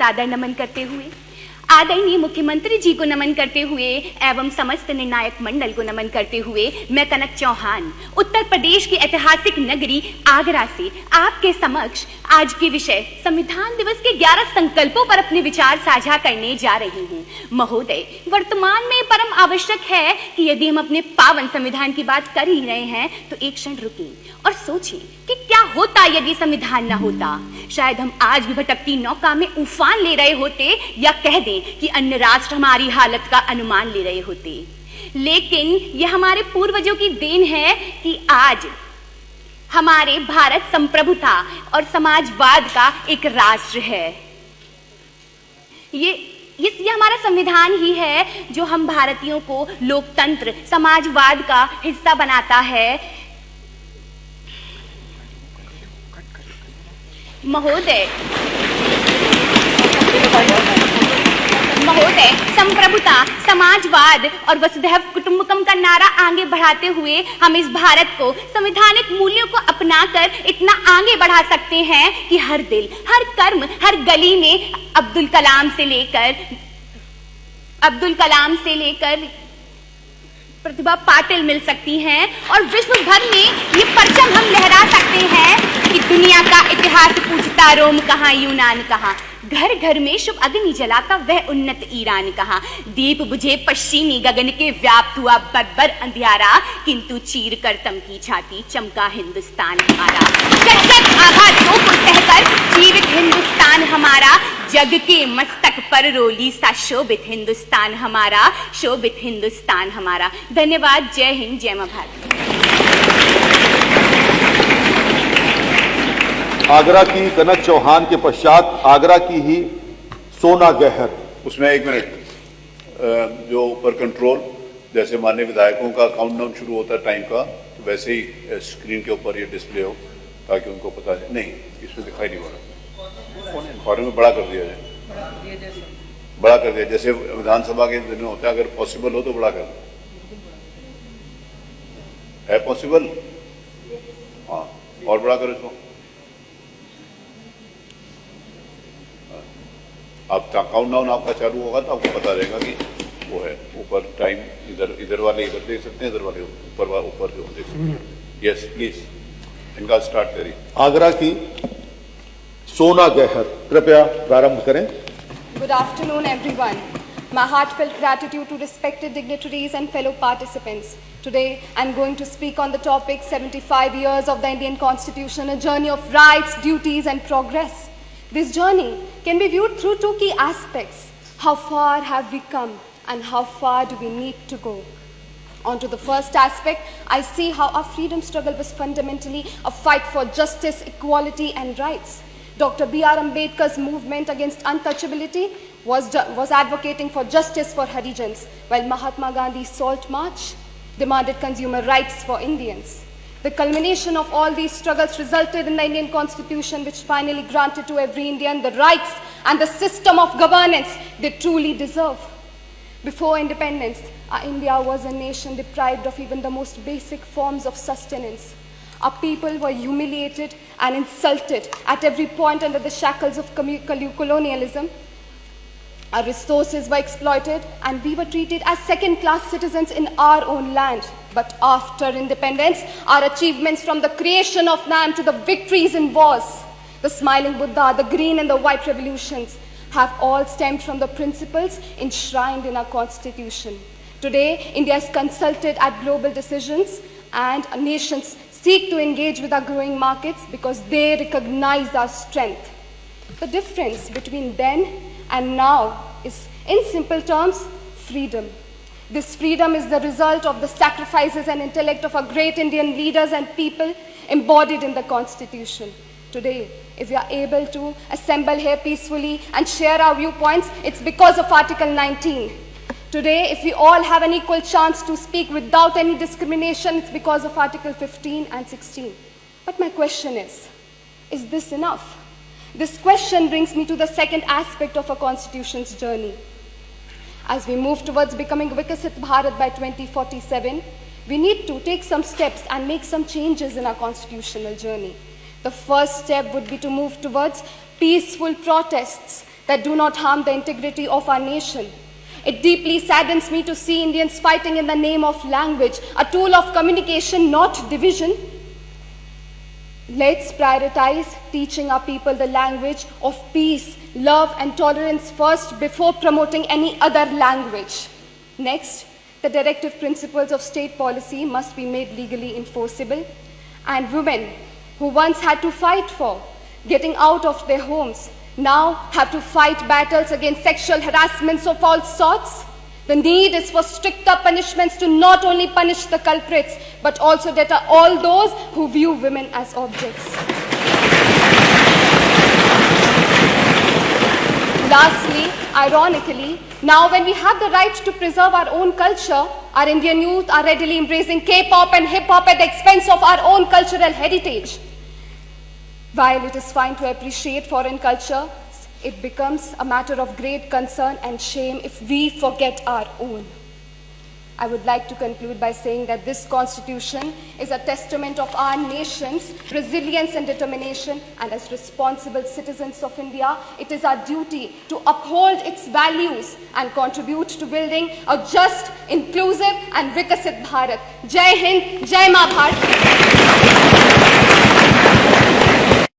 सादर नमन करते हुए, आदरणीय मुख्यमंत्री जी को नमन करते हुए एवं समस्त निर्णायक मंडल को नमन करते हुए मैं कनक चौहान उत्तर प्रदेश की ऐतिहासिक नगरी आगरा से आपके समक्ष आज के विषय संविधान दिवस के 11 संकल्पों पर अपने विचार साझा करने जा रही हूँ। महोदय, वर्तमान में परम आवश्यक है कि यदि हम अपने पावन संविधान की बात कर ही रहे हैं तो एक क्षण रुकें और सोचें कि क्या होता यदि संविधान न होता। शायद हम आज भी भटकती नौका में उफान ले रहे होते या कह दें कि अन्य राष्ट्र हमारी हालत का अनुमान ले रहे होते। लेकिन यह हमारे पूर्वजों की देन है कि आज हमारे भारत संप्रभुता और समाजवाद का एक राष्ट्र है। ये हमारा संविधान ही है जो हम भारतीयों को लोकतंत्र समाजवाद का हिस्सा बनाता है। महोदय, संप्रभुता, समाजवाद और वसुधैव कुटुंबकम का नारा आगे बढ़ाते हुए हम इस भारत को संवैधानिक मूल्यों को अपनाकर इतना आगे बढ़ा सकते हैं कि हर दिल, हर कर्म, हर गली में अब्दुल कलाम से लेकर प्रतिभा पाटिल मिल सकती हैं और विश्व भर में ये परचम हम लहरा सकते हैं कि दुनिया का इतिहास पूछता रोम कहाँ, यूनान कहाँ, घर घर में शुभ अग्नि जलाता वह उन्नत ईरान कहाँ, दीप बुझे पश्चिमी गगन के व्याप्त हुआ बर्बर अंधियारा, किंतु चीर कर तम की छाती चमका हिंदुस्तान हमारा। आघातों को सहकर जीवित हिंदुस्तान हमारा, जग के मस्तक पर रोली सा शोभित हिंदुस्तान हमारा, शोभित हिंदुस्तान हमारा। धन्यवाद। जय हिंद, जय मां भारत। आगरा की कनक चौहान के पश्चात आगरा की ही सोना गहर। उसमें एक मिनट, जो ऊपर कंट्रोल जैसे माननीय विधायकों का काउंटडाउन शुरू होता है टाइम का, तो वैसे ही स्क्रीन के ऊपर ये डिस्प्ले हो ताकि उनको पता है। नहीं, इसमें दिखाई नहीं हो रहा, फॉरन में बड़ा कर दिया जाए, बड़ा कर दिया जैसे विधानसभा के दिन में होता है। अगर पॉसिबल हो तो बड़ा कर दो। है पॉसिबल? हाँ, और बड़ा करो इसको। आप काउंटडाउन आपका चालू होगा तो आपको पता रहेगा कि वो है। ऊपर टाइम इधर वाले इधर देख सकते हैं, इधर वाले ऊपर देख सकते हैं। यस प्लीज, इनका स्टार्ट करिए। आगरा की सोना गहर, कृपया प्रारंभ करें। Good afternoon, everyone. My heartfelt gratitude to respected dignitaries and fellow participants. Today, I'm going to speak on the topic 75 years of the Indian Constitution, a journey of rights, duties, and progress. This journey can be viewed through two key aspects. How far have we come and how far do we need to go? On to the first aspect, I see how our freedom struggle was fundamentally a fight for justice, equality, and rights. Dr. B.R. Ambedkar's movement against untouchability was advocating for justice for Harijans, while Mahatma Gandhi's Salt March demanded consumer rights for Indians. The culmination of all these struggles resulted in the Indian Constitution, which finally granted to every Indian the rights and the system of governance they truly deserve. Before independence, our India was a nation deprived of even the most basic forms of sustenance. Our people were humiliated and insulted at every point under the shackles of colonialism. Our resources were exploited and we were treated as second-class citizens in our own land. But after independence, our achievements from the creation of NAM to the victories in wars, the smiling Buddha, the green and the white revolutions, have all stemmed from the principles enshrined in our constitution. Today, India is consulted at global decisions and nations seek to engage with our growing markets because they recognize our strength. The difference between then and now is, in simple terms, freedom. This freedom is the result of the sacrifices and intellect of our great Indian leaders and people embodied in the Constitution. Today, if we are able to assemble here peacefully and share our viewpoints, it's because of Article 19. Today, if we all have an equal chance to speak without any discrimination, it's because of Article 15 and 16. But my question is this enough? This question brings me to the second aspect of our Constitution's journey. As we move towards becoming Vikasit Bharat by 2047, we need to take some steps and make some changes in our constitutional journey. The first step would be to move towards peaceful protests that do not harm the integrity of our nation. It deeply saddens me to see Indians fighting in the name of language, a tool of communication, not division. Let's prioritize teaching our people the language of peace, love, and tolerance first before promoting any other language. Next, the directive principles of state policy must be made legally enforceable, and women who once had to fight for getting out of their homes now have to fight battles against sexual harassments of all sorts. The need is for stricter punishments to not only punish the culprits, but also deter all those who view women as objects. Lastly, ironically, now when we have the right to preserve our own culture, our Indian youth are readily embracing K-pop and hip-hop at the expense of our own cultural heritage. While it is fine to appreciate foreign culture, it becomes a matter of great concern and shame if we forget our own. I would like to conclude by saying that this constitution is a testament of our nation's resilience and determination, and as responsible citizens of India, it is our duty to uphold its values and contribute to building a just, inclusive and Vikasit Bharat. Jai Hind, Jai Ma Bharat.